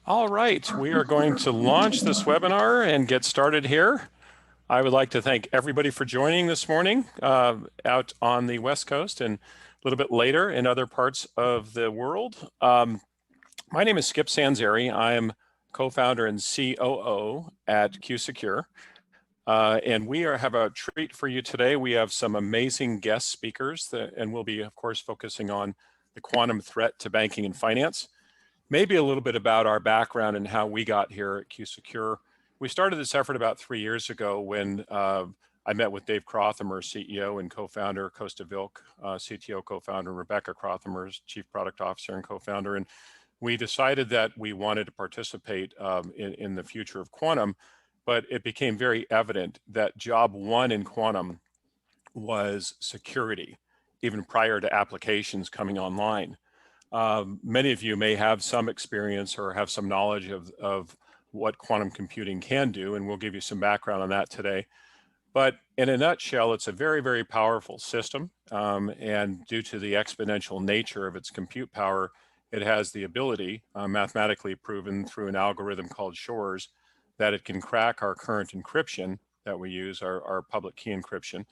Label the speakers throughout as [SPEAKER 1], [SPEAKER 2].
[SPEAKER 1] All right, we are going to launch this webinar and get started here. I would like to thank everybody for joining this morning out on the West Coast and a little bit later in other parts of the world. My name is Skip Sanzeri. I am co-founder and COO at QSecure. And we have a treat for you today. We have some amazing guest speakers and we'll be, of course, focusing on the quantum threat to banking and finance. Maybe a little bit about our background and how we got here at QSecure. We started this effort about 3 years ago when I met with Dave Crothamer, CEO and co-founder, Costa Vilk, CTO co-founder, Rebecca Crothamer, Chief Product Officer and co-founder. And we decided that we wanted to participate in the future of quantum, but it became very evident that job one in quantum was security, even prior to applications coming online. Many of you may have some experience or have some knowledge of what quantum computing can do, and we'll give you some background on that today. But in a nutshell, it's a very, very powerful system, and due to the exponential nature of its compute power, it has the ability, mathematically proven through an algorithm called Shor's, that it can crack our current encryption that we use, our public key encryption.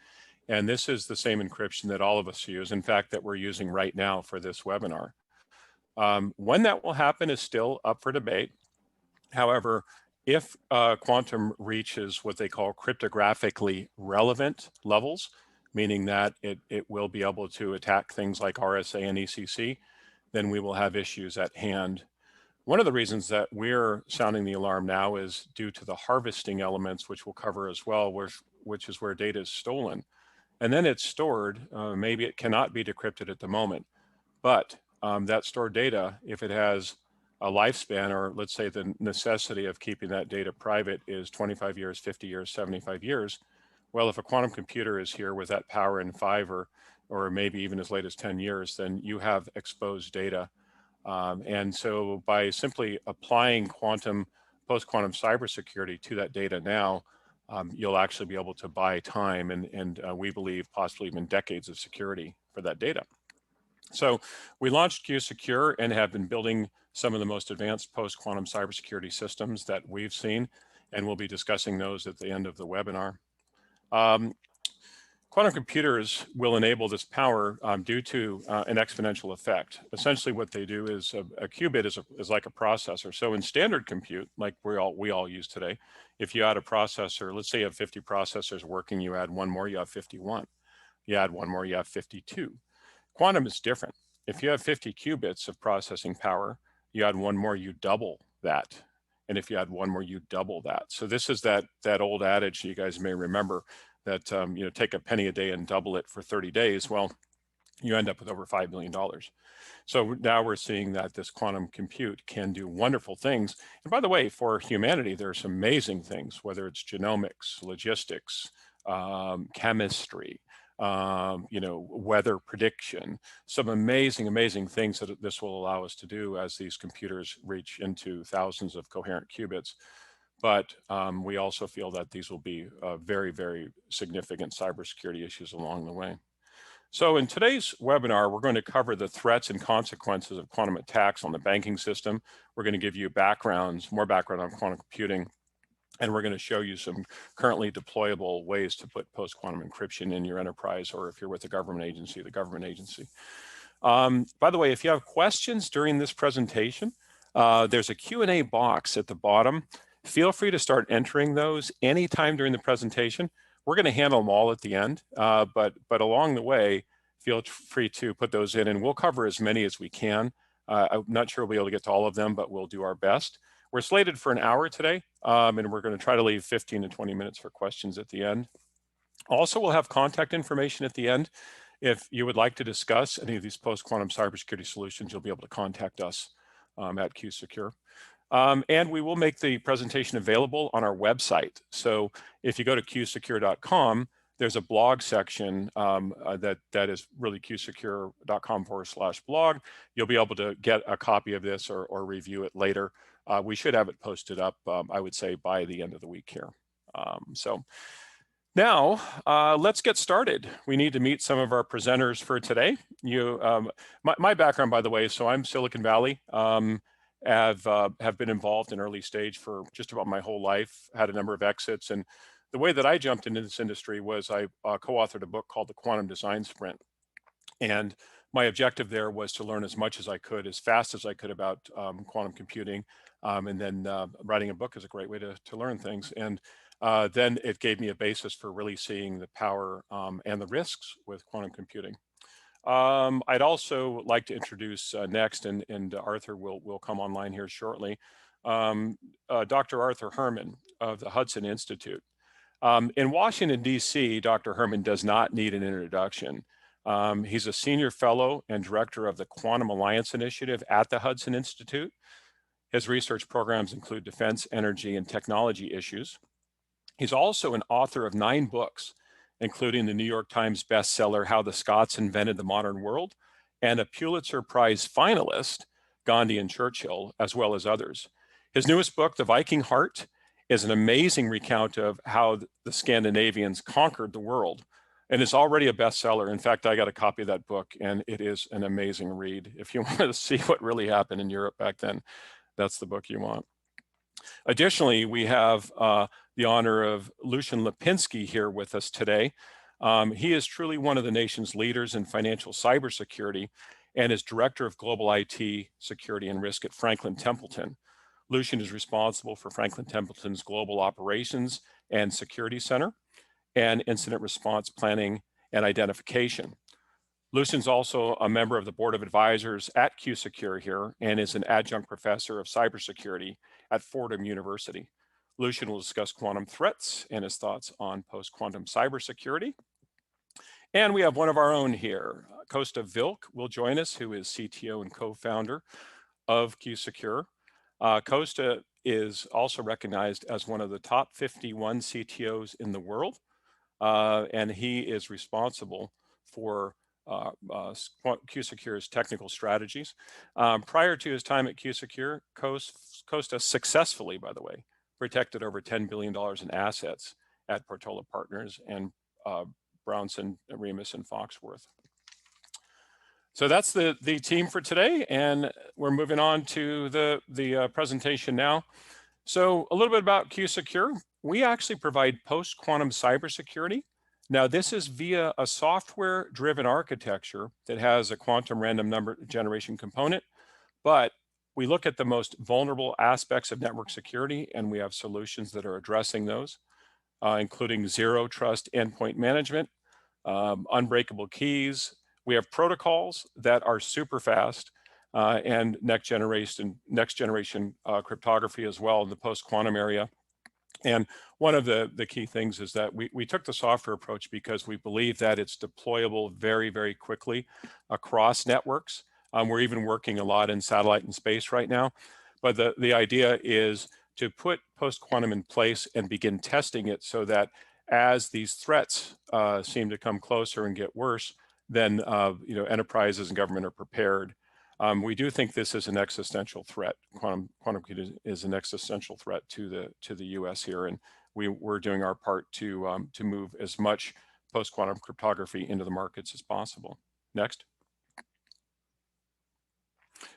[SPEAKER 1] And this is the same encryption that all of us use, in fact, that we're using right now for this webinar. When that will happen is still up for debate. However, if quantum reaches what they call cryptographically relevant levels, meaning that it will be able to attack things like RSA and ECC, then we will have issues at hand. One of the reasons that we're sounding the alarm now is due to the harvesting elements, which we'll cover as well, which is where data is stolen. And then it's stored. Maybe it cannot be decrypted at the moment, but that stored data, if it has a lifespan, or let's say the necessity of keeping that data private is 25 years, 50 years, 75 years, well, if a quantum computer is here with that power in 5 or maybe even as late as 10 years, then you have exposed data. And so by simply applying post-quantum cybersecurity to that data now, you'll actually be able to buy time and we believe possibly even decades of security for that data. So we launched QSecure and have been building some of the most advanced post-quantum cybersecurity systems that we've seen, and we'll be discussing those at the end of the webinar. Quantum computers will enable this power due to an exponential effect. Essentially what they do is a qubit is like a processor. So in standard compute, like we all use today, if you add a processor, let's say you have 50 processors working, you add one more, you have 51. You add one more, you have 52. Quantum is different. If you have 50 qubits of processing power, you add one more, you double that. And if you add one more, you double that. So this is that old adage you guys may remember that take a penny a day and double it for 30 days. Well, you end up with over $5 billion. So now we're seeing that this quantum compute can do wonderful things. And by the way, for humanity, there's amazing things, whether it's genomics, logistics, chemistry, weather prediction, some amazing things that this will allow us to do as these computers reach into thousands of coherent qubits. But we also feel that these will be very, very significant cybersecurity issues along the way. So in today's webinar, we're going to cover the threats and consequences of quantum attacks on the banking system. We're going to give you more background on quantum computing. And we're going to show you some currently deployable ways to put post-quantum encryption in your enterprise, or if you're with the government agency, the government agency. By the way, if you have questions during this presentation, there's a Q&A box at the bottom. Feel free to start entering those anytime during the presentation. We're going to handle them all at the end, but along the way, feel free to put those in, and we'll cover as many as we can. I'm not sure we'll be able to get to all of them, but we'll do our best. We're slated for an hour today, and we're going to try to leave 15 to 20 minutes for questions at the end. Also, we'll have contact information at the end. If you would like to discuss any of these post-quantum cybersecurity solutions, you'll be able to contact us at QSecure. And we will make the presentation available on our website. So if you go to QSecure.com, there's a blog section that is really qsecure.com/blog. You'll be able to get a copy of this or review it later. We should have it posted up, I would say, by the end of the week here. So now let's get started. We need to meet some of our presenters for today. My background, by the way, so I'm Silicon Valley. have been involved in early stage for just about my whole life, had a number of exits. And the way that I jumped into this industry was I co-authored a book called The Quantum Design Sprint. And my objective there was to learn as much as I could, as fast as I could about quantum computing. And then writing a book is a great way to learn things. And then it gave me a basis for really seeing the power and the risks with quantum computing. I'd also like to introduce next, and Arthur will come online here shortly, Dr. Arthur Herman of the Hudson Institute. In Washington, D.C., Dr. Herman does not need an introduction. He's a senior fellow and director of the Quantum Alliance Initiative at the Hudson Institute. His research programs include defense, energy, and technology issues. He's also an author of 9 books, including the New York Times bestseller, How the Scots Invented the Modern World, and a Pulitzer Prize finalist, Gandhi and Churchill, as well as others. His newest book, The Viking Heart, is an amazing recount of how the Scandinavians conquered the world, and it's already a bestseller. In fact, I got a copy of that book, and it is an amazing read. If you want to see what really happened in Europe back then, that's the book you want. Additionally, we have the honor of Lucian Lipinski here with us today. He is truly one of the nation's leaders in financial cybersecurity and is Director of Global IT Security and Risk at Franklin Templeton. Lucian is responsible for Franklin Templeton's Global Operations and Security Center and Incident Response Planning and Identification. Lucian's also a member of the Board of Advisors at QSecure here and is an adjunct professor of cybersecurity at Fordham University. Lucian will discuss quantum threats and his thoughts on post-quantum cybersecurity. And we have one of our own here. Kosta Vilk will join us, who is CTO and co-founder of QSecure. Kosta is also recognized as one of the top 51 CTOs in the world, and he is responsible for QSecure's technical strategies. Prior to his time at QSecure, Kosta successfully, by the way, protected over $10 billion in assets at Portola Partners and Brownson, Remus, and Foxworth. So that's the team for today, and we're moving on to the presentation now. So a little bit about QSecure. We actually provide post-quantum cybersecurity. Now, this is via a software-driven architecture that has a quantum random number generation component, but we look at the most vulnerable aspects of network security, and we have solutions that are addressing those, including zero trust endpoint management, unbreakable keys. We have protocols that are super fast, and next generation cryptography as well in the post-quantum area. And one of the key things is that we took the software approach because we believe that it's deployable very, very quickly across networks. We're even working a lot in satellite and space right now. But the idea is to put post-quantum in place and begin testing it so that as these threats seem to come closer and get worse, then enterprises and government are prepared. We do think this is an existential threat. Quantum computing is an existential threat to the U.S. here, and we're doing our part to move as much post-quantum cryptography into the markets as possible. Next.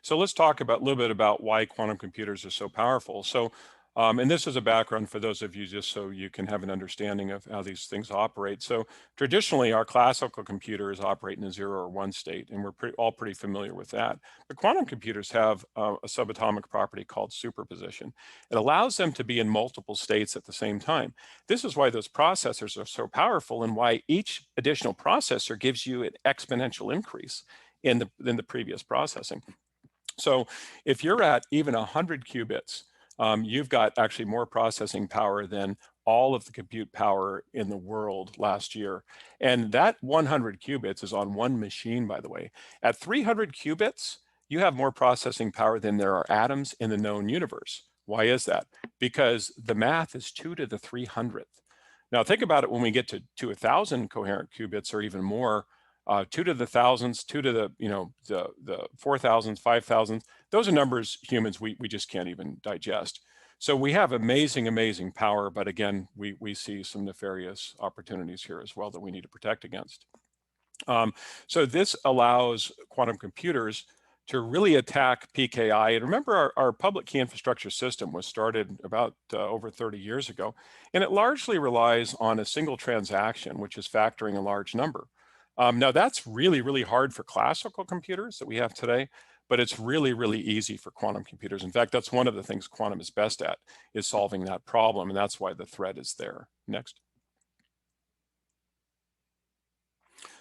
[SPEAKER 1] So let's talk a little bit about why quantum computers are so powerful. So, and this is a background for those of you just so you can have an understanding of how these things operate. So traditionally, our classical computers operate in a 0 or 1 state, and we're all pretty familiar with that. But quantum computers have a subatomic property called superposition. It allows them to be in multiple states at the same time. This is why those processors are so powerful and why each additional processor gives you an exponential increase in the previous processing. So if you're at even 100 qubits, you've got actually more processing power than all of the compute power in the world last year. And that 100 qubits is on one machine, by the way. At 300 qubits, you have more processing power than there are atoms in the known universe. Why is that? Because the math is 2 to the 300th. Now think about it when we get to 1,000 coherent qubits or even more, 2 to the thousands, 2 to the 4,000s, 5,000s. Those are numbers humans we just can't even digest. So we have amazing, amazing power, but again, we see some nefarious opportunities here as well that we need to protect against. So this allows quantum computers to really attack PKI. And remember, our public key infrastructure system was started about over 30 years ago, and it largely relies on a single transaction, which is factoring a large number. Now that's really, really hard for classical computers that we have today, but it's really, really easy for quantum computers. In fact, that's one of the things quantum is best at, is solving that problem, and that's why the threat is there. Next.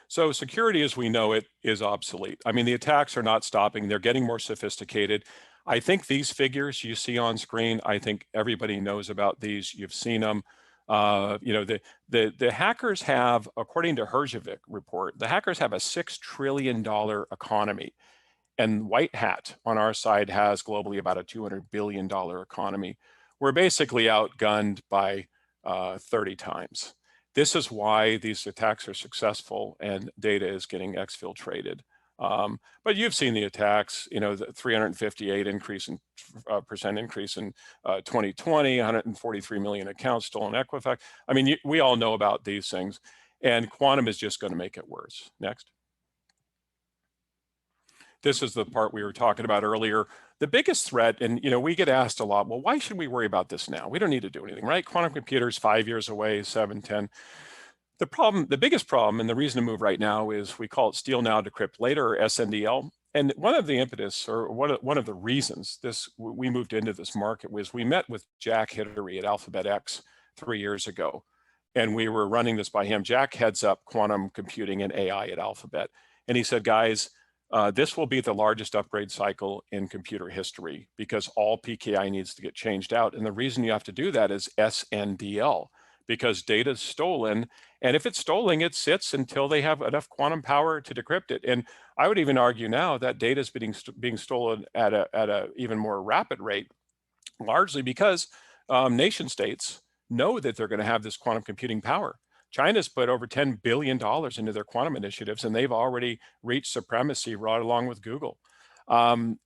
[SPEAKER 1] So security as we know it is obsolete. I mean, the attacks are not stopping. They're getting more sophisticated. I think these figures you see on screen, I think everybody knows about these. You've seen them. You know, the hackers have, according to Herjavec report, the hackers have a $6 trillion economy. And White Hat on our side has globally about a $200 billion economy. We're basically outgunned by 30 times. This is why these attacks are successful and data is getting exfiltrated. But you've seen the attacks, you know, the 358% increase in 2020, 143 million accounts stolen Equifax. I mean, we all know about these things, and quantum is just going to make it worse. Next. This is the part we were talking about earlier. The biggest threat, and you know, we get asked a lot, well, why should we worry about this now? We don't need to do anything, right? Quantum computers, 5 years away, 7, 10. The problem, the biggest problem, and the reason to move right now is we call it steal now, decrypt later, or SNDL. And one of the impetus, or one of the reasons we moved into this market was we met with Jack Hidary at Alphabet X 3 years ago. And we were running this by him. Jack heads up quantum computing and AI at Alphabet. And he said, guys, this will be the largest upgrade cycle in computer history because all PKI needs to get changed out. And the reason you have to do that is SNDL, because data is stolen. And if it's stolen, it sits until they have enough quantum power to decrypt it. And I would even argue now that data is being stolen at a even more rapid rate, largely because nation states know that they're going to have this quantum computing power. China's put over $10 billion into their quantum initiatives, and they've already reached supremacy right along with Google.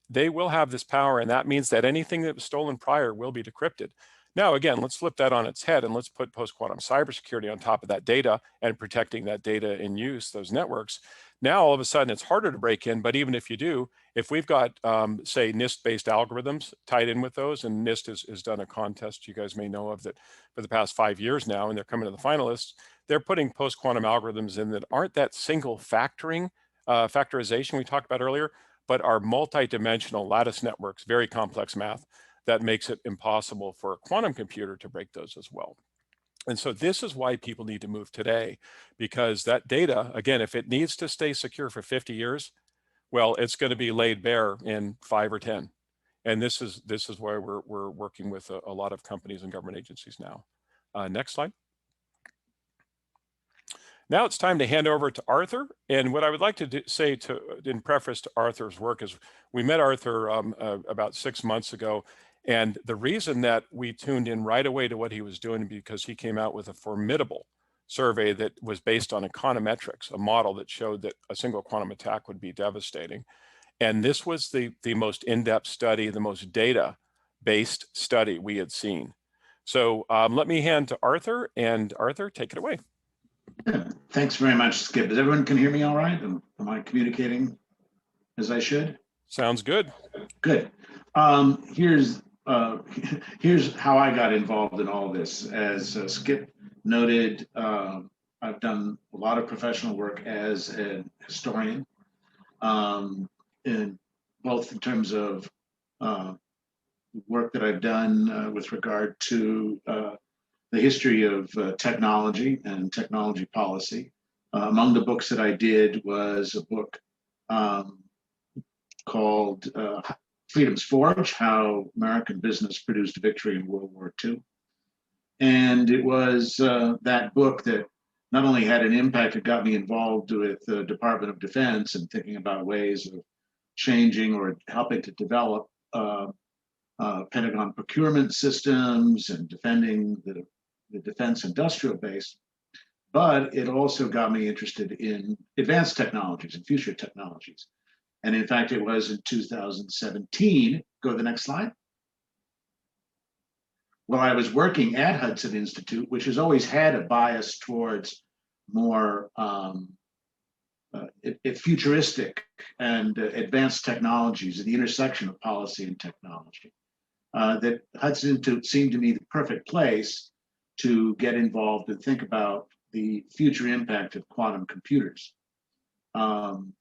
[SPEAKER 1] They will have this power, and that means that anything that was stolen prior will be decrypted. Now, again, let's flip that on its head, and let's put post-quantum cybersecurity on top of that data and protecting that data in use, those networks. Now, all of a sudden, it's harder to break in, but even if you do, if we've got, say, NIST-based algorithms tied in with those, and NIST has done a contest you guys may know of that for the past 5 years now, and they're coming to the finalists, they're putting post-quantum algorithms in that aren't that single factorization we talked about earlier, but are multi-dimensional lattice networks, very complex math that makes it impossible for a quantum computer to break those as well. And so this is why people need to move today, because that data, again, if it needs to stay secure for 50 years, well, it's going to be laid bare in 5 or 10. And this is why we're working with a lot of companies and government agencies now. Next slide. Now it's time to hand over to Arthur. And what I would like to say in preface to Arthur's work is we met Arthur about 6 months ago. And the reason that we tuned in right away to what he was doing because he came out with a formidable survey that was based on econometrics, a model that showed that a single quantum attack would be devastating. And this was the most in-depth study, the most data-based study we had seen. So let me hand to Arthur, and Arthur, take it away.
[SPEAKER 2] Thanks very much, Skip. Does everyone can hear me all right? Am I communicating as I should?
[SPEAKER 1] Sounds good.
[SPEAKER 2] Good. Here's how I got involved in all this. As Skip noted, I've done a lot of professional work as a historian, both in terms of work that I've done with regard to the history of technology and technology policy. Among the books that I did was a book called Freedom's Forge, How American Business Produced a Victory in World War II. And it was that book that not only had an impact, it got me involved with the Department of Defense and thinking about ways of changing or helping to develop Pentagon procurement systems and defending the defense industrial base. But it also got me interested in advanced technologies and future technologies. And in fact, it was in 2017, go to the next slide. Well, I was working at Hudson Institute, which has always had a bias towards more futuristic and advanced technologies at the intersection of policy and technology. That Hudson seemed to me the perfect place to get involved and think about the future impact of quantum computers. And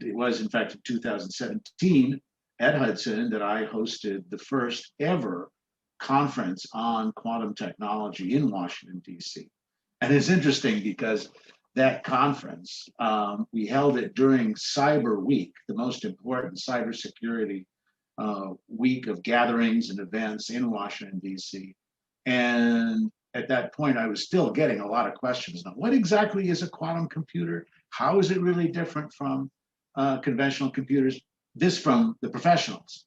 [SPEAKER 2] it was, in fact, in 2017 at Hudson that I hosted the first ever conference on quantum technology in Washington, D.C. And it's interesting because that conference, we held it during Cyber Week, the most important cybersecurity week of gatherings and events in Washington, D.C. And at that point, I was still getting a lot of questions. Now, what exactly is a quantum computer? How is it really different from conventional computers? This from the professionals.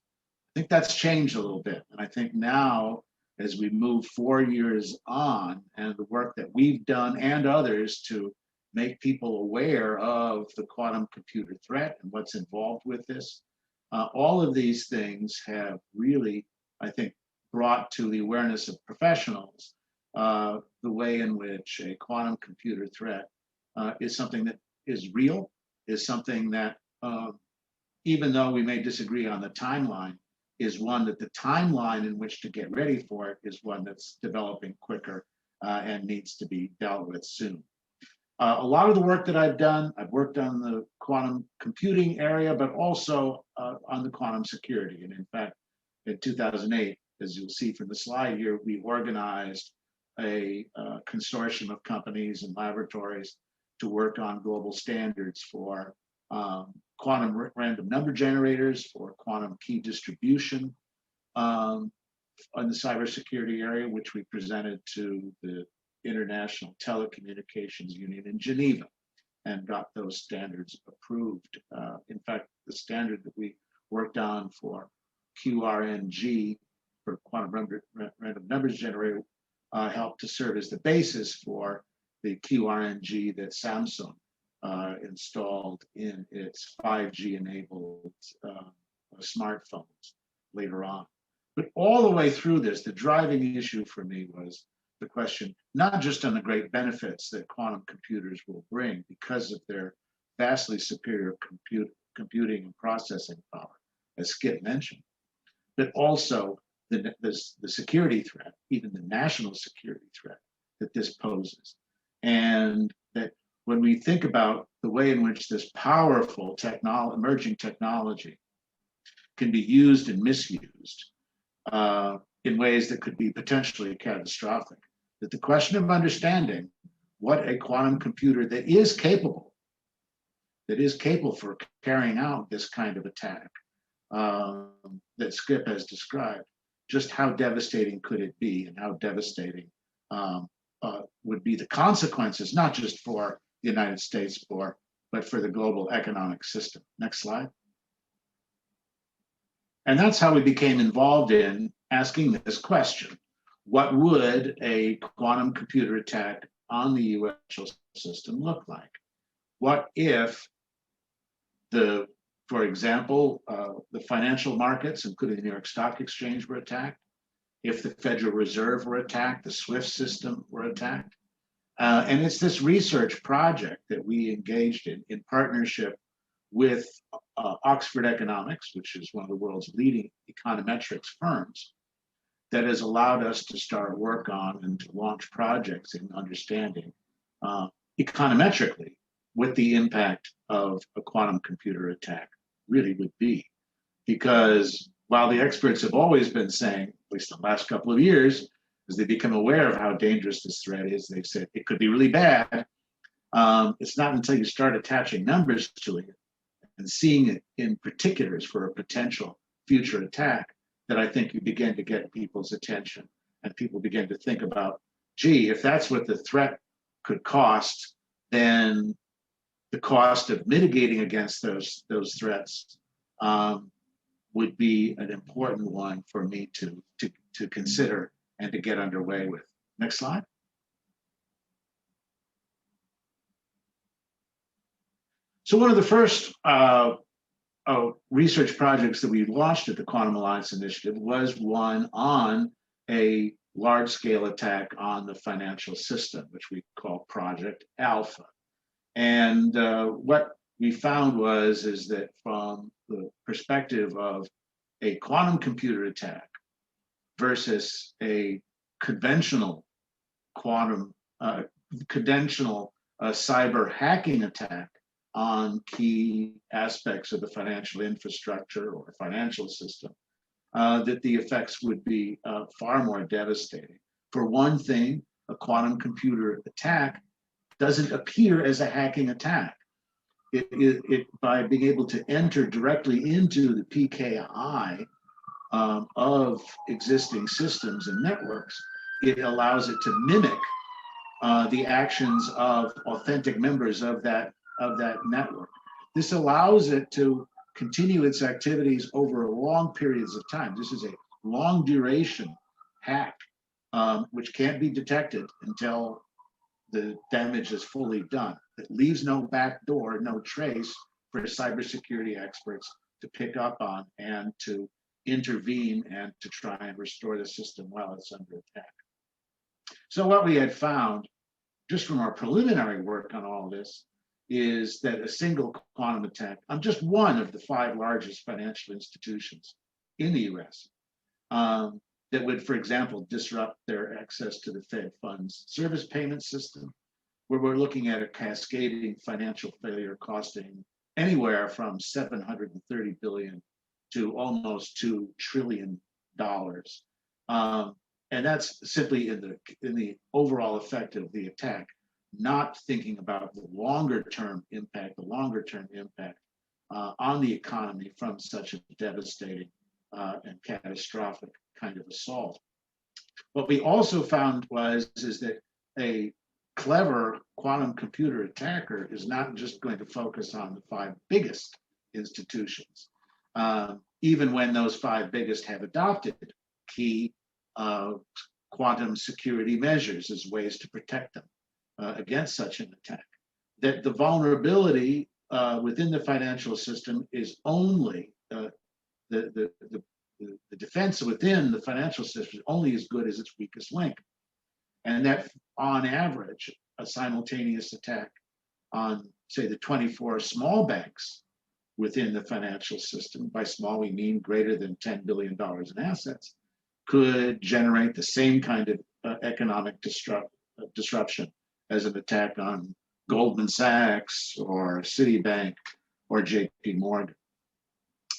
[SPEAKER 2] I think that's changed a little bit. And I think now, as we move 4 years on, and the work that we've done and others to make people aware of the quantum computer threat and what's involved with this, all of these things have really, I think, brought to the awareness of professionals the way in which a quantum computer threat is something that is real, is something that, even though we may disagree on the timeline, is one that the timeline in which to get ready for it is one that's developing quicker and needs to be dealt with soon. A lot of the work that I've done, I've worked on the quantum computing area, but also on the quantum security. And in fact, in 2008, as you'll see from the slide here, we organized a consortium of companies and laboratories to work on global standards for quantum random number generators, for quantum key distribution on the cybersecurity area, which we presented to the International Telecommunications Union in Geneva and got those standards approved. In fact, the standard that we worked on for QRNG, for quantum random numbers generator, helped to serve as the basis for the QRNG that Samsung installed in its 5G enabled smartphones later on. But all the way through this, the driving issue for me was the question, not just on the great benefits that quantum computers will bring because of their vastly superior computing and processing power, as Skip mentioned, but also the security threat, even the national security threat that this poses. And that when we think about the way in which this powerful emerging technology can be used and misused in ways that could be potentially catastrophic, that the question of understanding what a quantum computer that is capable for carrying out this kind of attack that Skip has described, just how devastating could it be, and how devastating would be the consequences, not just for the United States, but for the global economic system. Next slide. And that's how we became involved in asking this question. What would a quantum computer attack on the US system look like? What if for example, the financial markets, including the New York Stock Exchange, were attacked? If the Federal Reserve were attacked, the SWIFT system were attacked? And it's this research project that we engaged in partnership with Oxford Economics, which is one of the world's leading econometrics firms, that has allowed us to start work on and to launch projects in understanding econometrically what the impact of a quantum computer attack really would be. Because while the experts have always been saying, at least the last couple of years, as they become aware of how dangerous this threat is, they've said it could be really bad. It's not until you start attaching numbers to it and seeing it in particulars for a potential future attack that I think you begin to get people's attention, and people begin to think about, gee, if that's what the threat could cost, then the cost of mitigating against those threats would be an important one for me to consider and to get underway with. Next slide. So one of the first research projects that we launched at the Quantum Alliance Initiative was one on a large-scale attack on the financial system, which we call Project Alpha. And what we found is that from the perspective of a quantum computer attack versus a conventional quantum, conventional cyber hacking attack on key aspects of the financial infrastructure or financial system, that the effects would be far more devastating. For one thing, a quantum computer attack doesn't appear as a hacking attack. It by being able to enter directly into the PKI of existing systems and networks, it allows it to mimic the actions of authentic members of that network. This allows it to continue its activities over long periods of time. This is a long duration hack, which can't be detected until the damage is fully done. It leaves no backdoor, no trace for cybersecurity experts to pick up on and to intervene and to try and restore the system while it's under attack. So what we had found, just from our preliminary work on all this, is that a single quantum attack on just one of the 5 largest financial institutions in the US, that would, for example, disrupt their access to the Fed funds service payment system, where we're looking at a cascading financial failure costing anywhere from $730 billion to almost $2 trillion. And that's simply in the overall effect of the attack, not thinking about the longer term impact on the economy from such a devastating and catastrophic kind of assault. What we also found is that a clever quantum computer attacker is not just going to focus on the 5 biggest institutions, even when those 5 biggest have adopted key quantum security measures as ways to protect them against such an attack. That the vulnerability within the financial system is only the defense within the financial system is only as good as its weakest link. And that on average, a simultaneous attack on, say, the 24 small banks within the financial system, by small we mean greater than $10 billion in assets, could generate the same kind of economic disruption as an attack on Goldman Sachs or Citibank or JP Morgan.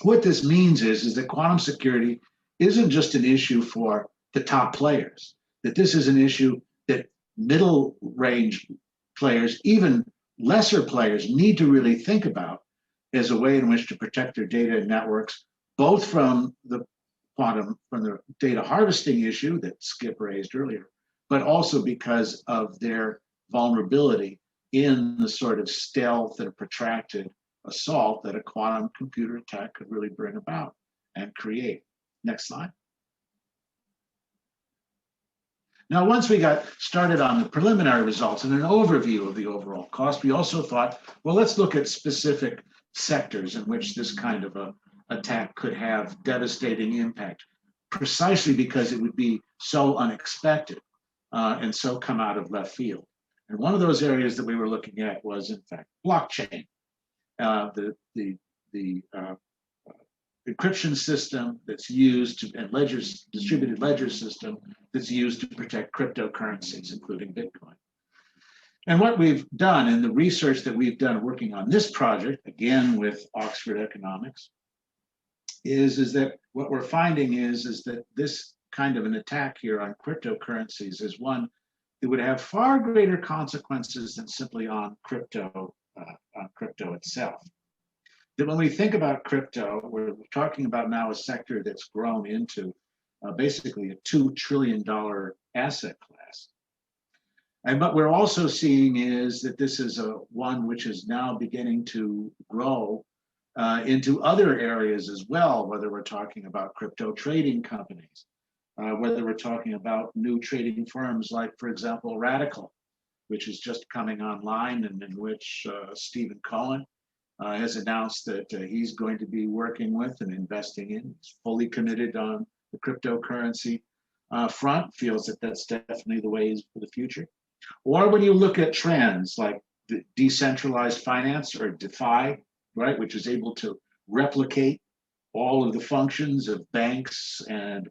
[SPEAKER 2] What this means is that quantum security isn't just an issue for the top players, that this is an issue that middle range players, even lesser players, need to really think about as a way in which to protect their data and networks, both from the data harvesting issue that Skip raised earlier, but also because of their vulnerability in the sort of stealth and protracted assault that a quantum computer attack could really bring about and create. Next slide. Now, once we got started on the preliminary results and an overview of the overall cost, we also thought, well, let's look at specific sectors in which this kind of a attack could have devastating impact, precisely because it would be so unexpected and so come out of left field. And one of those areas that we were looking at was, in fact, blockchain. The encryption system that's used to, and distributed ledger system that's used to protect cryptocurrencies, including Bitcoin. And what we've done in the research that we've done working on this project, again with Oxford Economics, is that what we're finding is that this kind of an attack here on cryptocurrencies is one that would have far greater consequences than simply on crypto itself. That when we think about crypto, we're talking about now a sector that's grown into basically a $2 trillion asset class. And what we're also seeing is that this is one which is now beginning to grow into other areas as well, whether we're talking about crypto trading companies, whether we're talking about new trading firms like, for example, Radical, which is just coming online and in which Stephen Cohen has announced that he's going to be working with and investing in. He's fully committed on the cryptocurrency front, feels that that's definitely the way for the future. Or when you look at trends like decentralized finance, or DeFi, right, which is able to replicate all of the functions of banks and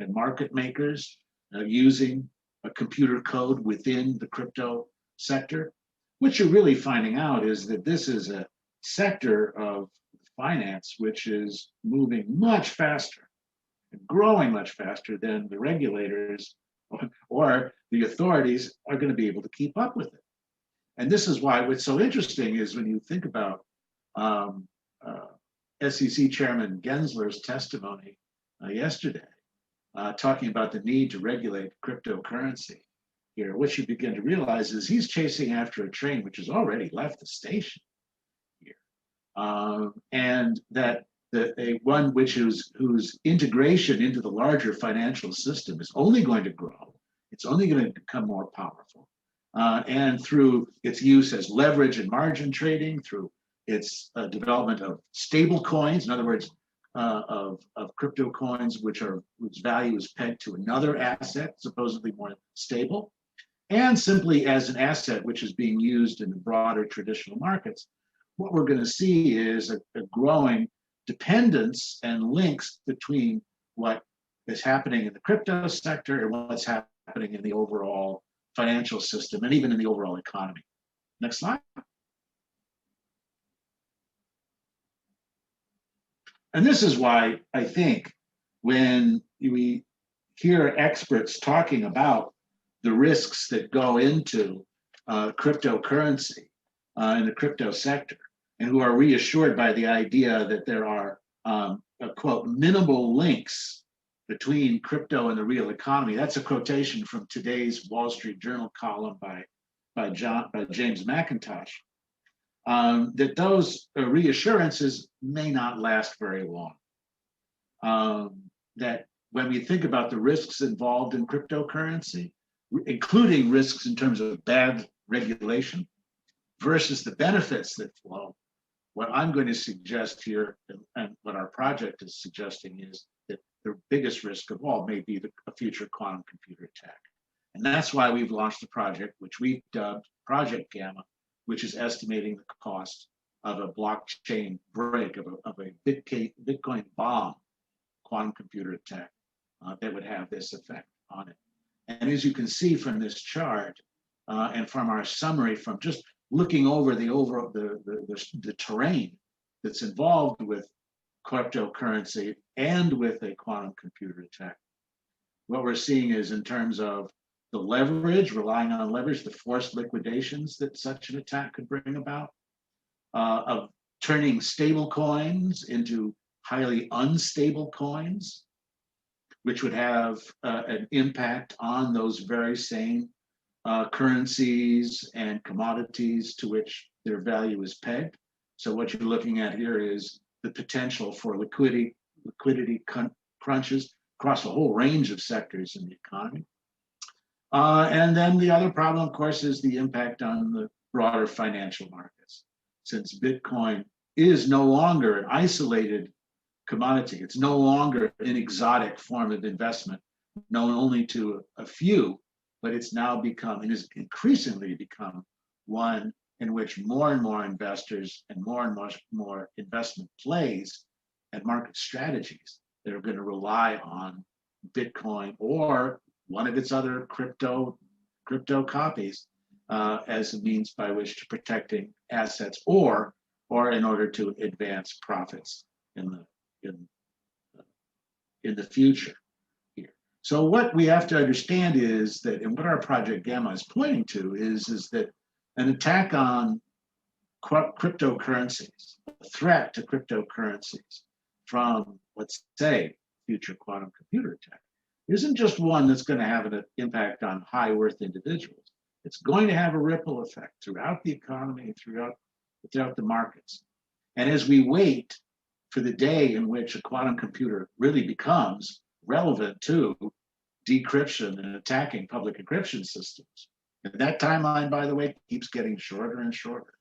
[SPEAKER 2] market makers using a computer code within the crypto sector. What you're really finding out is that this is a sector of finance which is moving much faster, growing much faster than the regulators or the authorities are going to be able to keep up with it. And this is why what's so interesting is when you think about SEC Chairman Gensler's testimony yesterday, talking about the need to regulate cryptocurrency here, what you begin to realize is he's chasing after a train which has already left the station here. And that a one whose integration into the larger financial system is only going to grow. It's only going to become more powerful. And through its use as leverage and margin trading, through its development of stable coins, in other words, of crypto coins whose value is pegged to another asset, supposedly more stable, and simply as an asset which is being used in the broader traditional markets, what we're going to see is a growing dependence and links between what is happening in the crypto sector and what's happening in the overall financial system and even in the overall economy. Next slide. And this is why I think when we hear experts talking about the risks that go into cryptocurrency in the crypto sector, and who are reassured by the idea that there are, quote, minimal links between crypto and the real economy. That's a quotation from today's Wall Street Journal column by James McIntosh. That those reassurances may not last very long. That when we think about the risks involved in cryptocurrency, including risks in terms of bad regulation versus the benefits that flow, what I'm going to suggest here and what our project is suggesting is that the biggest risk of all may be a future quantum computer attack. And that's why we've launched a project which we've dubbed Project Gamma, which is estimating the cost of a blockchain break, of a Bitcoin bomb quantum computer attack that would have this effect on it. And as you can see from this chart and from our summary, from just looking over the terrain that's involved with cryptocurrency and with a quantum computer attack, what we're seeing is in terms of the leverage, relying on leverage, the forced liquidations that such an attack could bring about, of turning stable coins into highly unstable coins, which would have an impact on those very same currencies and commodities to which their value is pegged. So what you're looking at here is the potential for liquidity crunches across a whole range of sectors in the economy. And then the other problem, of course, is the impact on the broader financial markets. Since Bitcoin is no longer an isolated commodity, it's no longer an exotic form of investment known only to a few, but it's now become, and has increasingly become, one in which more and more investors and more investment plays and market strategies that are going to rely on Bitcoin or one of its other crypto copies as a means by which to protecting assets or in order to advance profits in the future here. So what we have to understand is that, and what our Project Gamma is pointing to is that an attack on cryptocurrencies, a threat to cryptocurrencies from, let's say, future quantum computer attack, isn't just one that's going to have an impact on high worth individuals. It's going to have a ripple effect throughout the economy and throughout the markets. And as we wait for the day in which a quantum computer really becomes relevant to decryption and attacking public encryption systems, and that timeline, by the way, keeps getting shorter and shorter.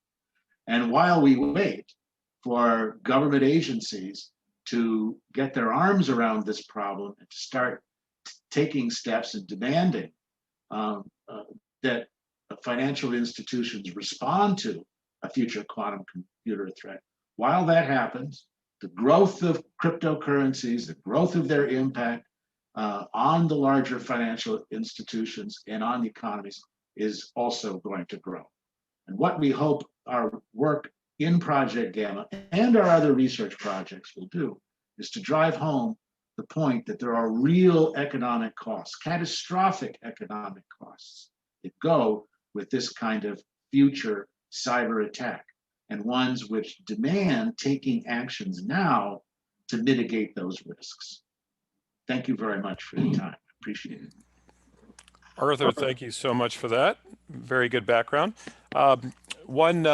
[SPEAKER 2] And while we wait for government agencies to get their arms around this problem and to start taking steps and demanding that financial institutions respond to a future quantum computer threat. While that happens, the growth of cryptocurrencies, the growth of their impact on the larger financial institutions and on the economies is also going to grow. And what we hope our work in Project Gamma and our other research projects will do is to drive home the point that there are real economic costs, catastrophic economic costs that go with this kind of future cyber attack, and ones which demand taking actions now to mitigate those risks. Thank you very much for your time. I appreciate it.
[SPEAKER 1] Arthur, thank you so much for that. Very good background. One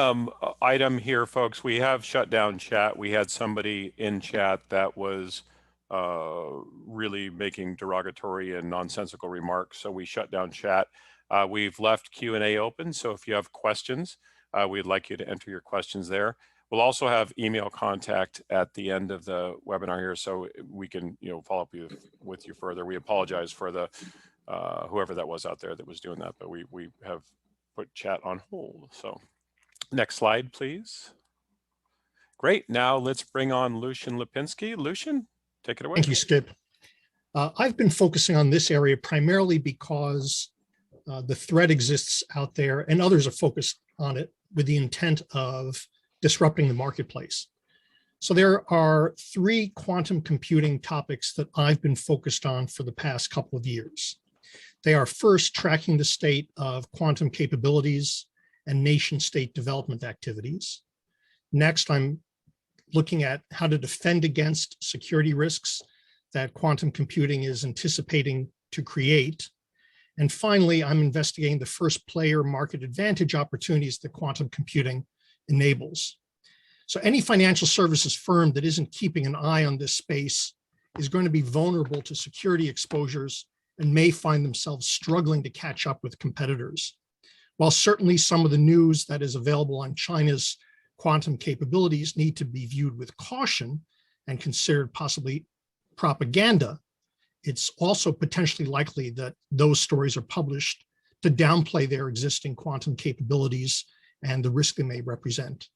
[SPEAKER 1] item here, folks, we have shut down chat. We had somebody in chat that was really making derogatory and nonsensical remarks, so we shut down chat. We've left Q&A open, so if you have questions, we'd like you to enter your questions there. We'll also have email contact at the end of the webinar here, so we can follow up with you further. We apologize for the whoever that was out there that was doing that, but we have put chat on hold. So next slide, please. Great. Now let's bring on Lucian Lipinski. Lucian, take it away.
[SPEAKER 3] Thank you, Skip. I've been focusing on this area primarily because the threat exists out there and others are focused on it with the intent of disrupting the marketplace. So there are 3 quantum computing topics that I've been focused on for the past couple of years. They are first, tracking the state of quantum capabilities and nation state development activities. Next, I'm looking at how to defend against security risks that quantum computing is anticipating to create. And finally, I'm investigating the first player market advantage opportunities that quantum computing enables. So any financial services firm that isn't keeping an eye on this space is going to be vulnerable to security exposures and may find themselves struggling to catch up with competitors. While certainly some of the news that is available on China's quantum capabilities need to be viewed with caution and considered possibly propaganda, it's also potentially likely that those stories are published to downplay their existing quantum capabilities and the risk they may represent.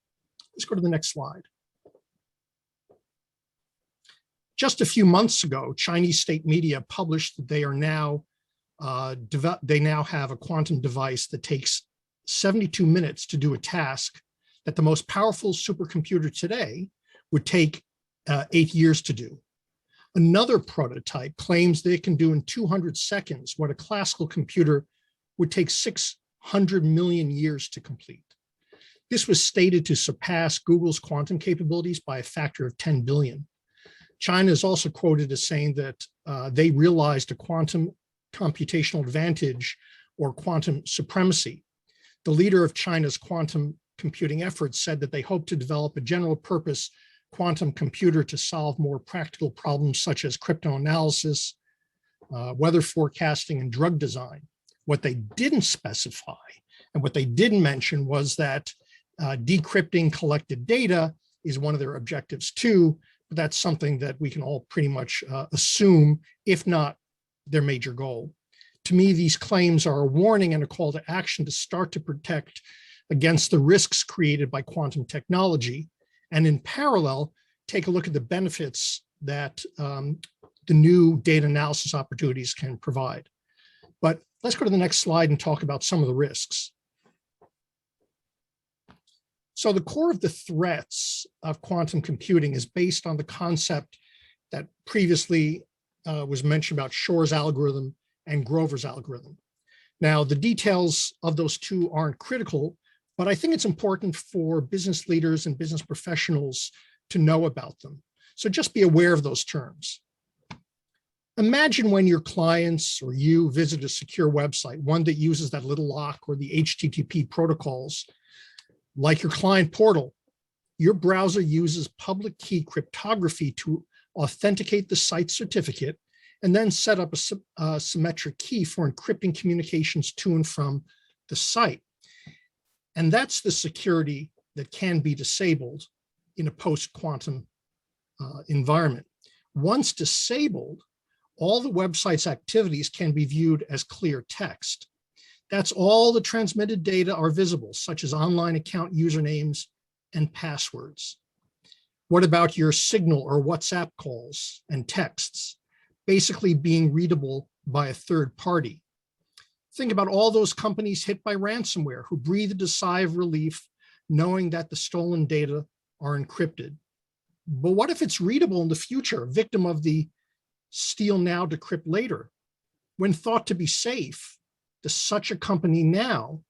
[SPEAKER 3] Let's go to the next slide. Just a few months ago, Chinese state media published that they are now they now have a quantum device that takes 72 minutes to do a task that the most powerful supercomputer today would take 8 years to do. Another prototype claims they can do in 200 seconds what a classical computer would take 600 million years to complete. This was stated to surpass Google's quantum capabilities by a factor of 10 billion. China is also quoted as saying that they realized a quantum computational advantage or quantum supremacy. The leader of China's quantum computing efforts said that they hope to develop a general purpose quantum computer to solve more practical problems such as cryptanalysis, weather forecasting, and drug design. What they didn't specify and what they didn't mention was that decrypting collected data is one of their objectives too, but that's something that we can all pretty much assume, if not their major goal. To me, these claims are a warning and a call to action to start to protect against the risks created by quantum technology, and in parallel, take a look at the benefits that the new data analysis opportunities can provide. But let's go to the next slide and talk about some of the risks. So the core of the threats of quantum computing is based on the concept that previously was mentioned about Shor's algorithm and Grover's algorithm. Now, the details of those two aren't critical, but I think it's important for business leaders and business professionals to know about them. So just be aware of those terms. Imagine when your clients or you visit a secure website, one that uses that little lock or the HTTP protocols, like your client portal. Your browser uses public key cryptography to authenticate the site certificate and then set up a symmetric key for encrypting communications to and from the site. And that's the security that can be disabled in a post-quantum environment. Once disabled, all the website's activities can be viewed as clear text. That's all the transmitted data are visible, such as online account usernames and passwords. What about your Signal or WhatsApp calls and texts, basically being readable by a third party? Think about all those companies hit by ransomware who breathed a sigh of relief knowing that the stolen data are encrypted. But what if it's readable in the future, victim of the steal now, decrypt later? When thought to be safe, does such a company now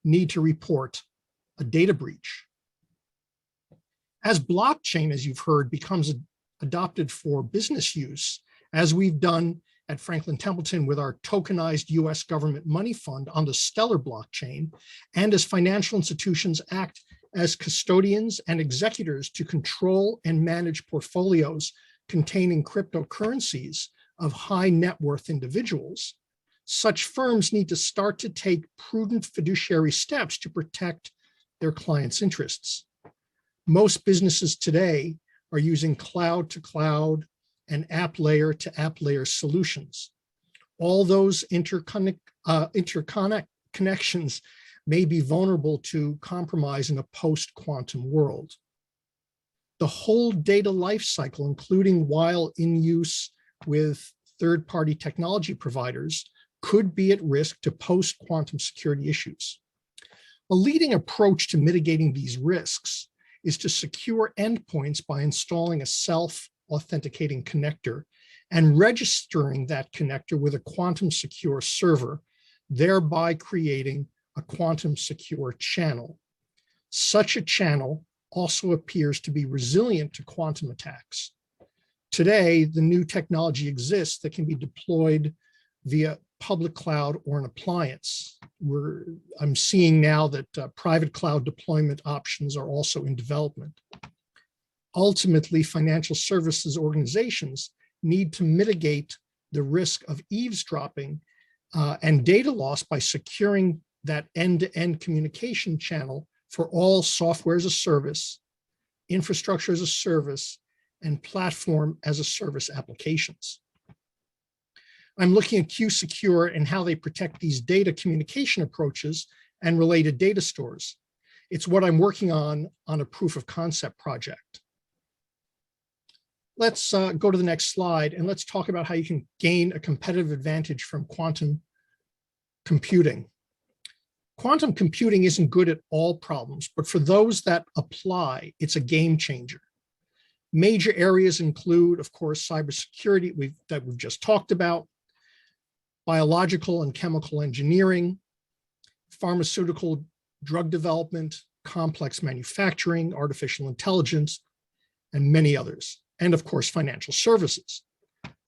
[SPEAKER 3] need to report a data breach? As blockchain, as you've heard, becomes adopted for business use, as we've done at Franklin Templeton with our tokenized US government money fund on the Stellar blockchain, and as financial institutions act as custodians and executors to control and manage portfolios containing cryptocurrencies of high net worth individuals, such firms need to start to take prudent fiduciary steps to protect their clients' interests. Most businesses today are using cloud to cloud and app layer to app layer solutions. All those connections may be vulnerable to compromise in a post-quantum world. The whole data lifecycle, including while in use with third-party technology providers, could be at risk to post-quantum security issues. A leading approach to mitigating these risks is to secure endpoints by installing a self-authenticating connector and registering that connector with a quantum secure server, thereby creating a quantum secure channel. Such a channel also appears to be resilient to quantum attacks. Today, the new technology exists that can be deployed via public cloud or an appliance. I'm seeing now that private cloud deployment options are also in development. Ultimately, financial services organizations need to mitigate the risk of eavesdropping and data loss by securing that end-to-end communication channel for all software as a service, infrastructure as a service, and platform as a service applications. I'm looking at QSecure and how they protect these data communication approaches and related data stores. It's what I'm working on a proof of concept project. Let's go to the next slide and let's talk about how you can gain a competitive advantage from quantum computing. Quantum computing isn't good at all problems, but for those that apply, it's a game changer. Major areas include, of course, cybersecurity that we've just talked about, biological and chemical engineering, pharmaceutical drug development, complex manufacturing, artificial intelligence, and many others. And of course, financial services.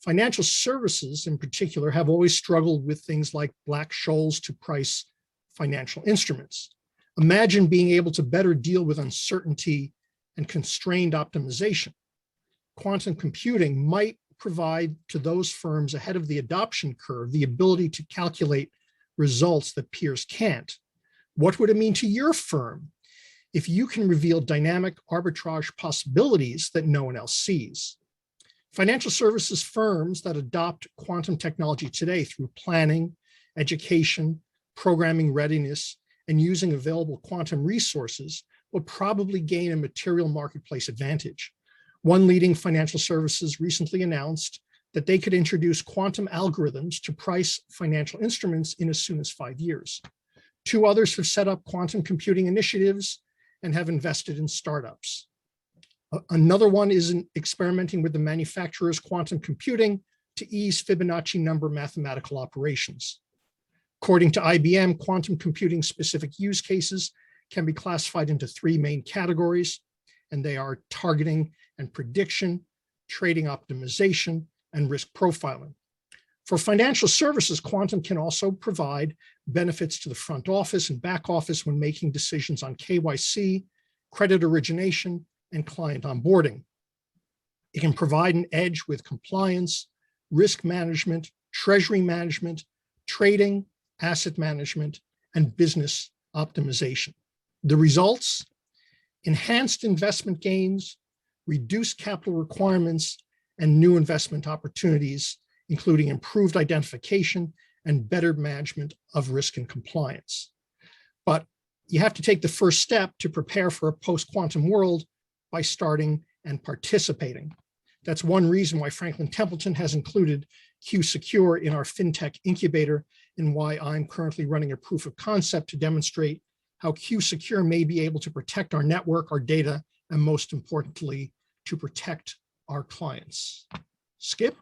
[SPEAKER 3] Financial services in particular have always struggled with things like black scholes to price financial instruments. Imagine being able to better deal with uncertainty and constrained optimization. Quantum computing might provide to those firms ahead of the adoption curve the ability to calculate results that peers can't. What would it mean to your firm if you can reveal dynamic arbitrage possibilities that no one else sees? Financial services firms that adopt quantum technology today through planning, education, programming readiness, and using available quantum resources will probably gain a material marketplace advantage. One leading financial services recently announced that they could introduce quantum algorithms to price financial instruments in as soon as 5 years. Two others have set up quantum computing initiatives and have invested in startups. Another one is experimenting with the manufacturer's quantum computing to ease Fibonacci number mathematical operations. According to IBM, quantum computing specific use cases can be classified into 3 main categories, and they are targeting and prediction, trading optimization, and risk profiling. For financial services, quantum can also provide benefits to the front office and back office when making decisions on KYC, credit origination, and client onboarding. It can provide an edge with compliance, risk management, treasury management, trading, asset management, and business optimization. The results: enhanced investment gains, reduced capital requirements, and new investment opportunities, including improved identification and better management of risk and compliance. But you have to take the first step to prepare for a post-quantum world by starting and participating. That's one reason why Franklin Templeton has included QSecure in our fintech incubator, and why I'm currently running a proof of concept to demonstrate how QSecure may be able to protect our network, our data, and most importantly, to protect our clients. Skip?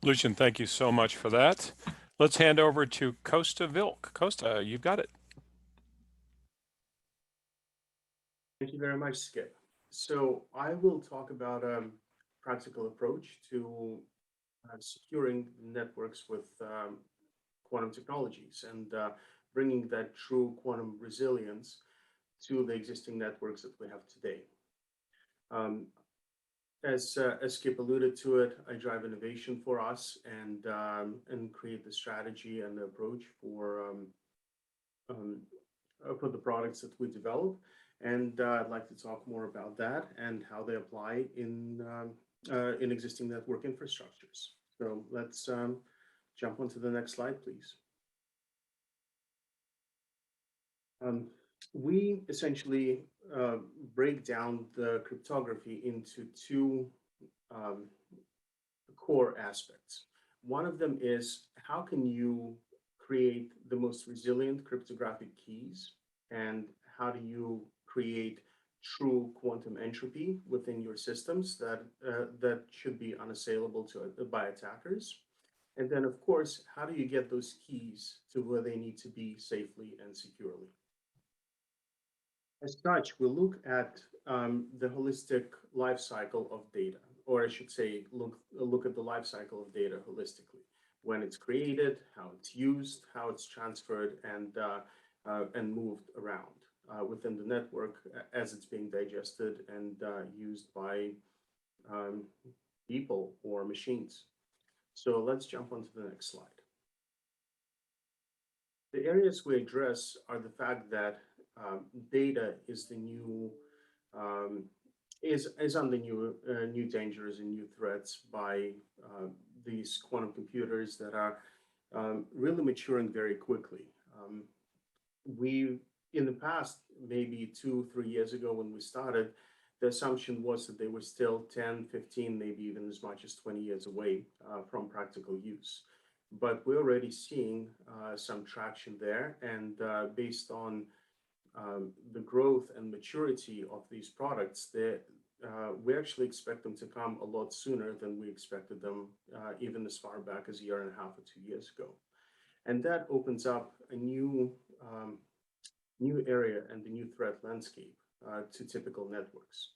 [SPEAKER 1] Lucian, thank you so much for that. Let's hand over to Costa Vilk. Costa, you've got it.
[SPEAKER 4] Thank you very much, Skip. So I will talk about a practical approach to securing networks with quantum technologies and bringing that true quantum resilience to the existing networks that we have today. As Skip alluded to it, I drive innovation for us and create the strategy and the approach for the products that we develop. And I'd like to talk more about that and how they apply in existing network infrastructures. So let's jump onto the next slide, please. We essentially break down the cryptography into two core aspects. One of them is, how can you create the most resilient cryptographic keys, and how do you create true quantum entropy within your systems that should be unassailable by attackers? And then, of course, how do you get those keys to where they need to be safely and securely? As such, we'll look at the holistic life cycle of data, or I should say, look at the life cycle of data holistically. When it's created, how it's used, how it's transferred, and moved around within the network as it's being digested and used by people or machines. So let's jump onto the next slide. The areas we address are the fact that data is the new is on the new dangers and new threats by these quantum computers that are really maturing very quickly. In the past, maybe 2-3 years ago when we started, the assumption was that they were still 10, 15, maybe even as much as 20 years away from practical use. But we're already seeing some traction there, and based on the growth and maturity of these products, we actually expect them to come a lot sooner than we expected them, even as far back as a year and a half or 2 years ago. And that opens up a new area and a new threat landscape to typical networks.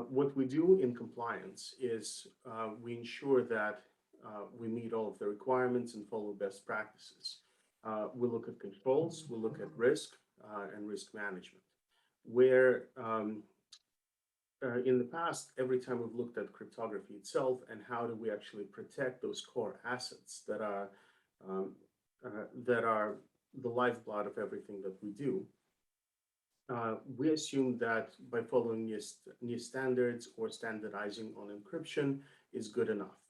[SPEAKER 4] What we do in compliance is we ensure that we meet all of the requirements and follow best practices. We look at controls, we look at risk and risk management, where in the past, every time we've looked at cryptography itself and how do we actually protect those core assets that are the lifeblood of everything that we do, we assume that by following new standards or standardizing on encryption is good enough.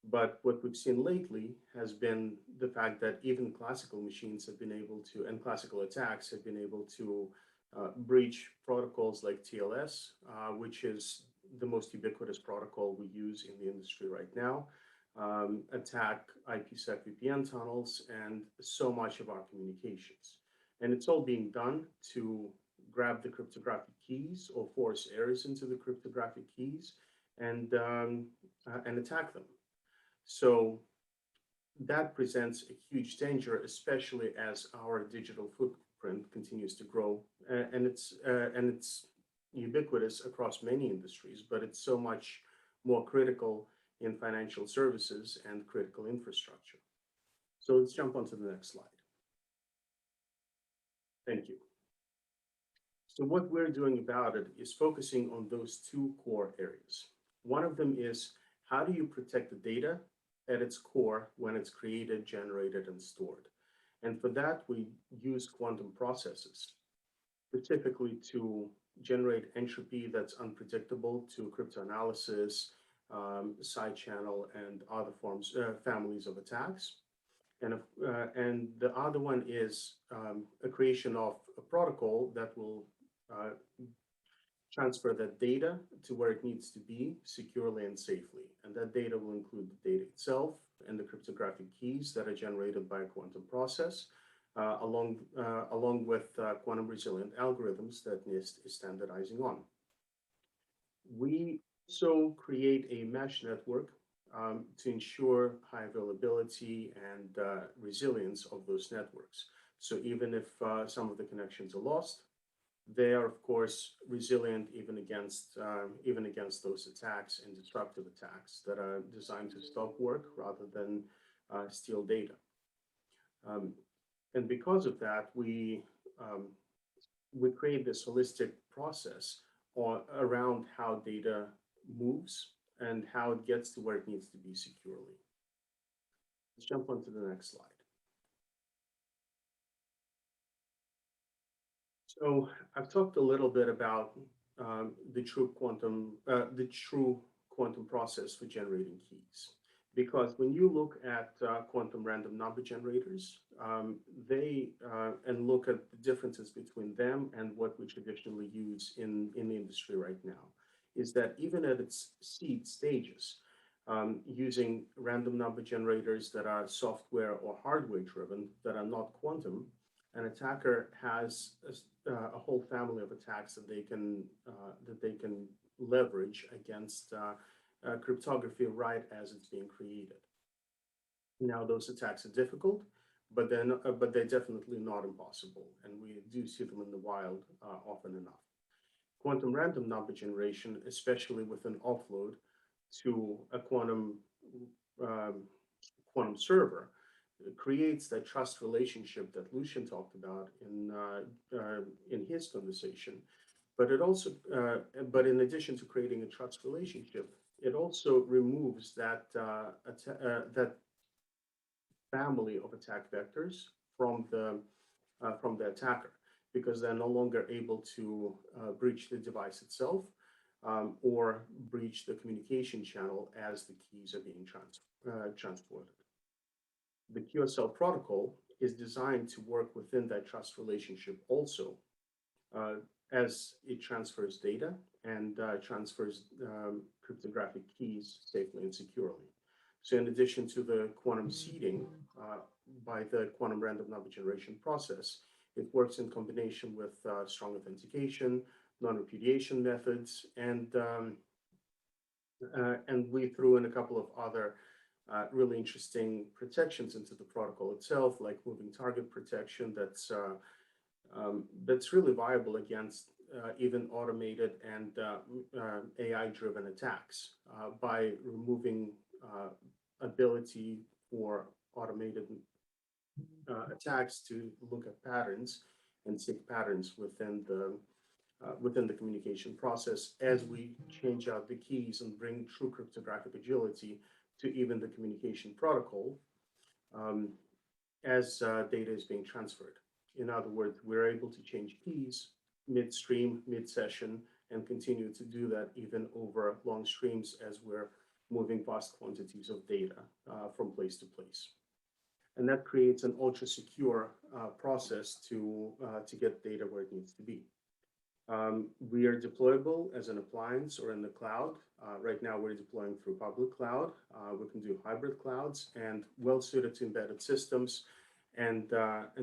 [SPEAKER 4] But what we've seen lately has been the fact that even classical machines have been able to, and classical attacks have been able to breach protocols like TLS, which is the most ubiquitous protocol we use in the industry right now, attack IPsec VPN tunnels, and so much of our communications. And it's all being done to grab the cryptographic keys or force errors into the cryptographic keys and attack them. So that presents a huge danger, especially as our digital footprint continues to grow, and it's ubiquitous across many industries, but it's so much more critical in financial services and critical infrastructure. So let's jump onto the next slide. Thank you. So what we're doing about it is focusing on those two core areas. One of them is, how do you protect the data at its core when it's created, generated, and stored? And for that, we use quantum processes, specifically to generate entropy that's unpredictable to cryptanalysis, side channel, and other families of attacks. And the other one is a creation of a protocol that will transfer that data to where it needs to be securely and safely. And that data will include the data itself and the cryptographic keys that are generated by a quantum process, along with quantum resilient algorithms that NIST is standardizing on. We also create a mesh network to ensure high availability and resilience of those networks. So even if some of the connections are lost, they are, of course, resilient even against those attacks and disruptive attacks that are designed to stop work rather than steal data. And because of that, we create this holistic process around how data moves and how it gets to where it needs to be securely. Let's jump on to the next slide. So I've talked a little bit about the true quantum process for generating keys, because when you look at quantum random number generators, and look at the differences between them and what we traditionally use in the industry right now, is that even at its seed stages, using random number generators that are software or hardware driven, that are not quantum, an attacker has a whole family of attacks that they can leverage against cryptography right as it's being created. Now, those attacks are difficult, but they're definitely not impossible, and we do see them in the wild often enough. Quantum random number generation, especially with an offload to a quantum server, creates that trust relationship that Lucian talked about in his conversation. But it also, but in addition to creating a trust relationship, it also removes that that family of attack vectors from the attacker, because they're no longer able to breach the device itself or breach the communication channel as the keys are being transported. The QSL protocol is designed to work within that trust relationship also, as it transfers data and transfers cryptographic keys safely and securely. So in addition to the quantum seeding by the quantum random number generation process, it works in combination with strong authentication, non-repudiation methods, and we threw in a couple of other really interesting protections into the protocol itself, like moving target protection that's really viable against even automated and AI-driven attacks by removing ability for automated attacks to look at patterns and seek patterns within the communication process as we change out the keys and bring true cryptographic agility to even the communication protocol as data is being transferred. In other words, we're able to change keys midstream, mid-session, and continue to do that even over long streams as we're moving vast quantities of data from place to place. And that creates an ultra-secure process to get data where it needs to be. We are deployable as an appliance or in the cloud. Right now, we're deploying through public cloud. We can do hybrid clouds and well-suited to embedded systems and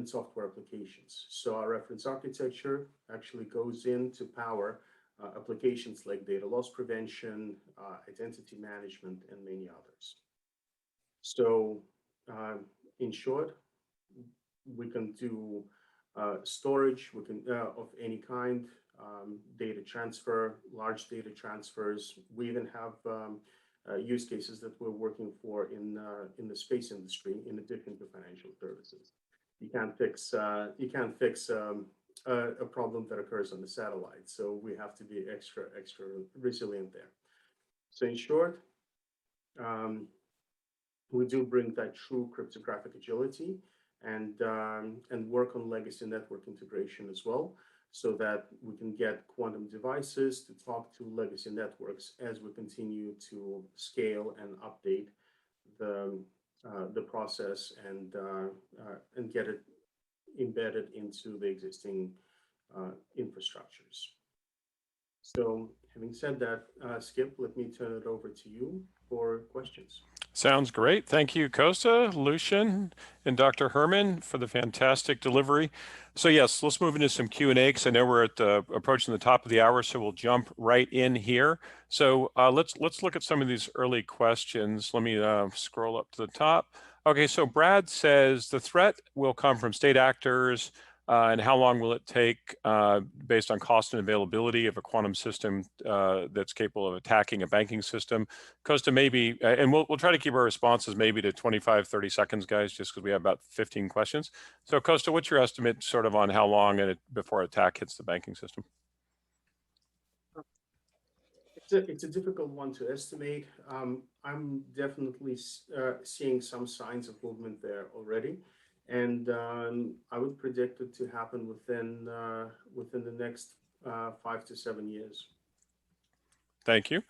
[SPEAKER 4] software applications. So our reference architecture actually goes in to power applications like data loss prevention, identity management, and many others. So in short, we can do storage of any kind, data transfer, large data transfers. We even have use cases that we're working for in the space industry, in addition to financial services. You can't fix a problem that occurs on the satellite, so we have to be extra resilient there. So in short, we do bring that true cryptographic agility and work on legacy network integration as well, so that we can get quantum devices to talk to legacy networks as we continue to scale and update the process and get it embedded into the existing infrastructures. So having said that, Skip, let me turn it over to you for questions.
[SPEAKER 1] Sounds great. Thank you, Kosta, Lucian, and Dr. Herman for the fantastic delivery. So yes, let's move into some Q&A because I know we're at approaching the top of the hour, so we'll jump right in here. So let's look at some of these early questions. Let me scroll up to the top. Okay, so Brad says the threat will come from state actors, and how long will it take based on cost and availability of a quantum system that's capable of attacking a banking system? Kosta, maybe, and we'll try to keep our responses maybe to 25, 30 seconds, guys, just because we have about 15 questions. So Kosta, what's your estimate sort of on how long before attack hits the banking system?
[SPEAKER 4] It's a difficult one to estimate. I'm definitely seeing some signs of movement there already. And I would predict it to happen within the next 5 to 7 years.
[SPEAKER 1] Thank you.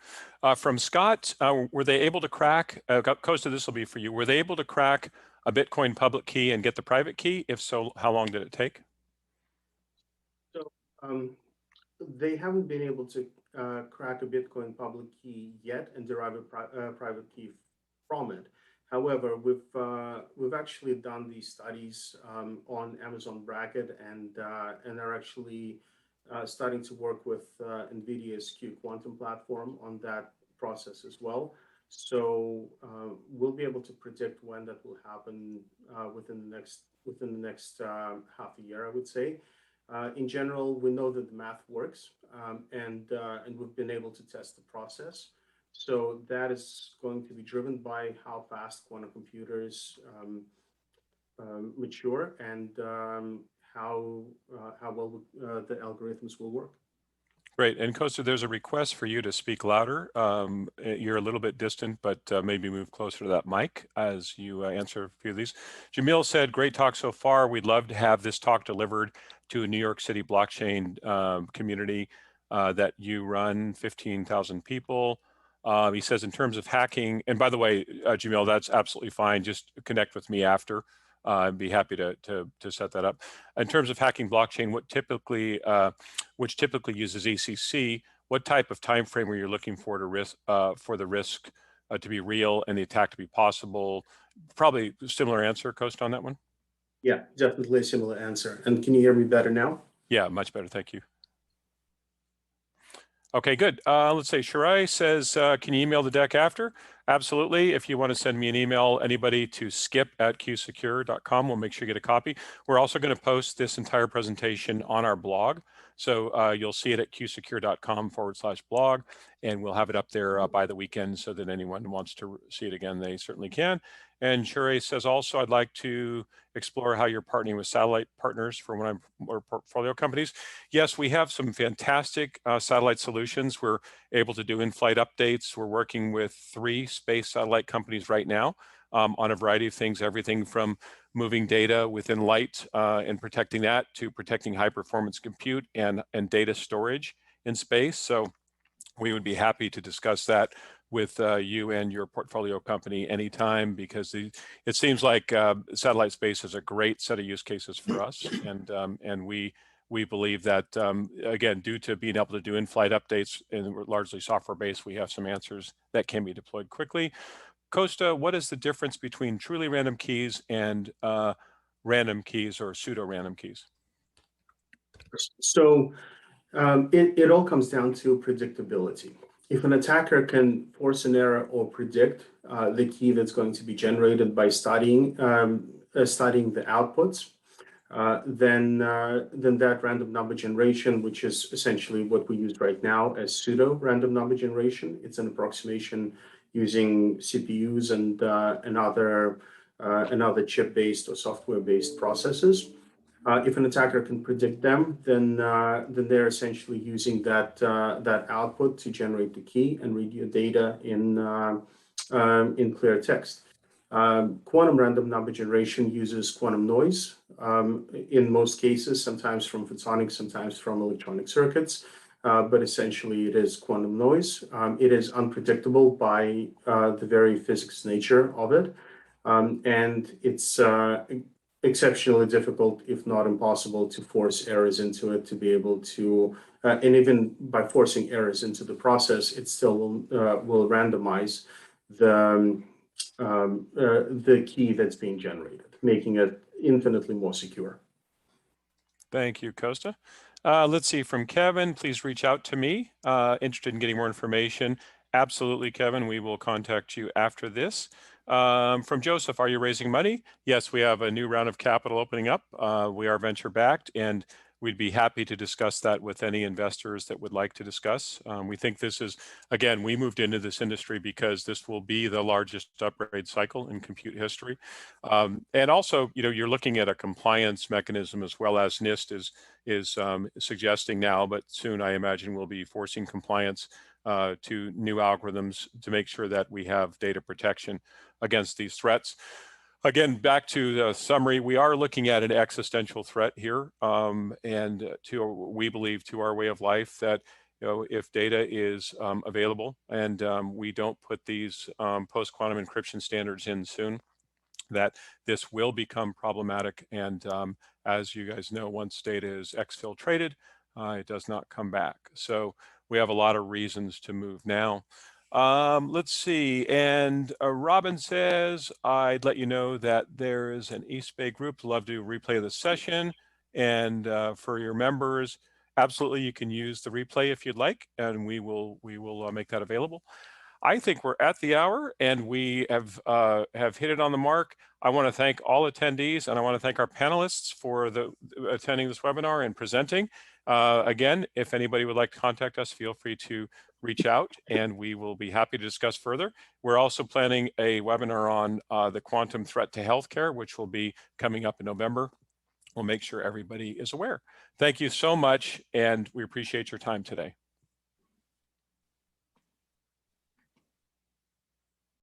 [SPEAKER 1] From Scott, were they able to crack, Kosta, this will be for you, were they able to crack a Bitcoin public key and get the private key? If so, how long did it take?
[SPEAKER 4] So they haven't been able to crack a Bitcoin public key yet and derive a private key from it. However, we've actually done these studies on Amazon Bracket and are actually starting to work with NVIDIA's QQuantum platform on that process as well. So we'll be able to predict when that will happen within the next half a year, I would say. In general, we know that the math works, and we've been able to test the process. So that is going to be driven by how fast quantum computers mature and how well the algorithms will work.
[SPEAKER 1] Great. And Kosta, there's a request for you to speak louder. You're a little bit distant, but maybe move closer to that mic as you answer a few of these. Jamil said, great talk so far. We'd love to have this talk delivered to a New York City blockchain community that you run, 15,000 people. He says, in terms of hacking, and by the way, Jamil, that's absolutely fine. Just connect with me after. I'd be happy to set that up. In terms of hacking blockchain, which typically uses ACC, what type of time frame are you looking for for the risk to be real and the attack to be possible? Probably similar answer, Kosta, on that one.
[SPEAKER 4] Yeah, definitely a similar answer. And can you hear me better now?
[SPEAKER 1] Yeah, much better. Thank you. Okay, good. Let's say Shirai says, can you email the deck after? Absolutely. If you want to send me an email, anybody to skip@qsecure.com, we'll make sure you get a copy. We're also going to post this entire presentation on our blog. So you'll see it at qsecure.com/blog, and we'll have it up there by the weekend so that anyone who wants to see it again, they certainly can. And Shure says also, I'd like to explore how you're partnering with satellite partners for one of our portfolio companies. Yes, we have some fantastic satellite solutions. We're able to do in-flight updates. We're working with 3 space satellite companies right now on a variety of things, everything from moving data within light and protecting that to protecting high performance compute and data storage in space. So we would be happy to discuss that with you and your portfolio company anytime, because it seems like satellite space is a great set of use cases for us. And we believe that, again, due to being able to do in-flight updates and we're largely software-based, we have some answers that can be deployed quickly. Kosta, what is the difference between truly random keys and random keys or pseudo-random keys?
[SPEAKER 4] So it all comes down to predictability. If an attacker can force an error or predict the key that's going to be generated by studying the outputs, then that random number generation, which is essentially what we use right now as pseudo random number generation, it's an approximation using CPUs and other chip-based or software-based processes. If an attacker can predict them, then they're essentially using that output to generate the key and read your data in clear text. Quantum random number generation uses quantum noise in most cases, sometimes from photonics, sometimes from electronic circuits, but essentially it is quantum noise. It is unpredictable by the very physics nature of it. And it's exceptionally difficult, if not impossible, to force errors into it to be able to, and even by forcing errors into the process, it still will randomize the key that's being generated, making it infinitely more secure.
[SPEAKER 1] Thank you, Costa. Let's see, from Kevin, please reach out to me. Interested in getting more information. Absolutely, Kevin, we will contact you after this. From Joseph, are you raising money? Yes, we have a new round of capital opening up. We are venture backed, and we'd be happy to discuss that with any investors that would like to discuss. We think this is, again, we moved into this industry because this will be the largest upgrade cycle in compute history. And also, you're looking at a compliance mechanism as well, as NIST is suggesting now, but soon I imagine we'll be forcing compliance to new algorithms to make sure that we have data protection against these threats. Again, back to the summary, we are looking at an existential threat here, and we believe to our way of life that if data is available and we don't put these post-quantum encryption standards in soon, that this will become problematic. And as you guys know, once data is exfiltrated, it does not come back. So we have a lot of reasons to move now. Let's see, and Robin says, I'd let you know that there is an East Bay group, love to replay the session. And for your members, absolutely, you can use the replay if you'd like, and we will make that available. I think we're at the hour, and we have hit it on the mark. I want to thank all attendees, and I want to thank our panelists for attending this webinar and presenting. Again, if anybody would like to contact us, feel free to reach out, and we will be happy to discuss further. We're also planning a webinar on the quantum threat to healthcare, which will be coming up in November. We'll make sure everybody is aware. Thank you so much, and we appreciate your time today.